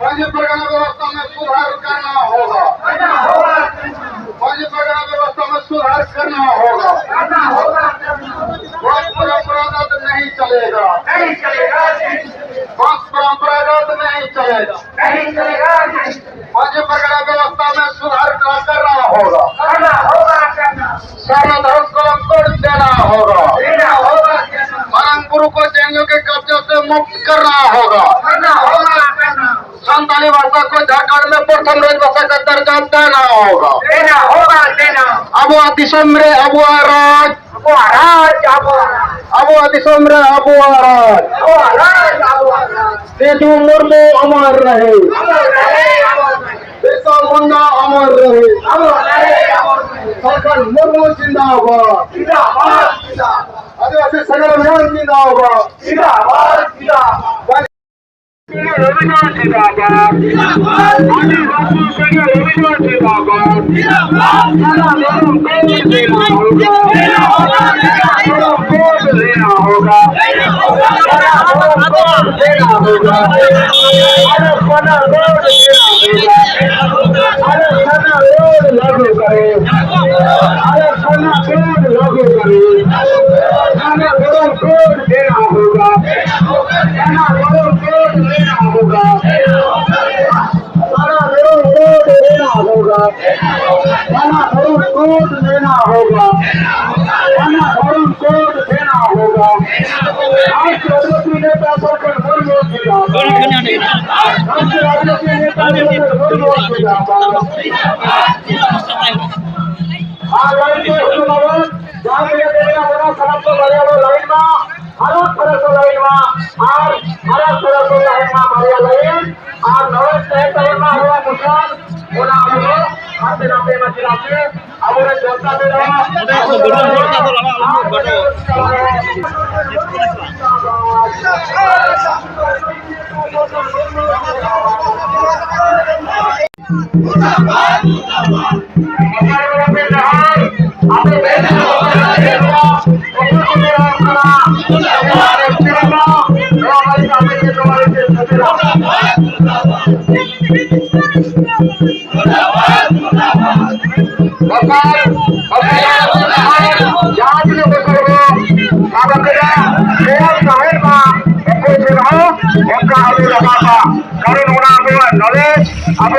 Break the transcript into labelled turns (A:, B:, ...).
A: पंच परगना व्यवस्था में सुधार करना होगा। पंच परगना व्यवस्था में सुधार करना होगा। वंश परंपरागत नहीं चलेगा। वंश परंपरागत नहीं चलेगा। पंच परगना व्यवस्था में सुधार करना होगा। सारा धर्म को अंकुर देना होगा। परम गुरु को जैनियों के कब्जे से मुक्त करना होगा। संताली भाषा को झारखंड में प्रथम राजभाषा का दर्जा देना होगा। अबुआ दिसोम रे अबुआ राज, अबुआ दिसोम रे अबुआ राज, सेतु मुर्मू अमर रहे, बिरसा मुंडा अमर रहे, सरकार मुर्मू जिंदाबाद, आदिवासी संगठन जिंदाबाद, रविदास जिंदाबाद, आदिवासी संगठन रविदास जिंदाबाद, देना होगा, लागू करे, लागू करे, देना होगा, देना होगा, देना होगा, कोड लेना होगा, कोड देना होगा। आज राजनीति नेता सरकार मुर्मू जिंदाबाद, राजनीति नेता मुर्मू जिंदाबाद। आज लाइन में सुनावन जहाँ के देना बड़ा खराब तो बढ़िया लो लाइन में हर तरह से लाइन में और हर तरह से लाइन में बढ़िया लाइन और नवज तय करना हुआ मुशान होना होगा। हाथ में नापे मचलाते अब उन्हें जोड़ता दे रहा नॉलेज अब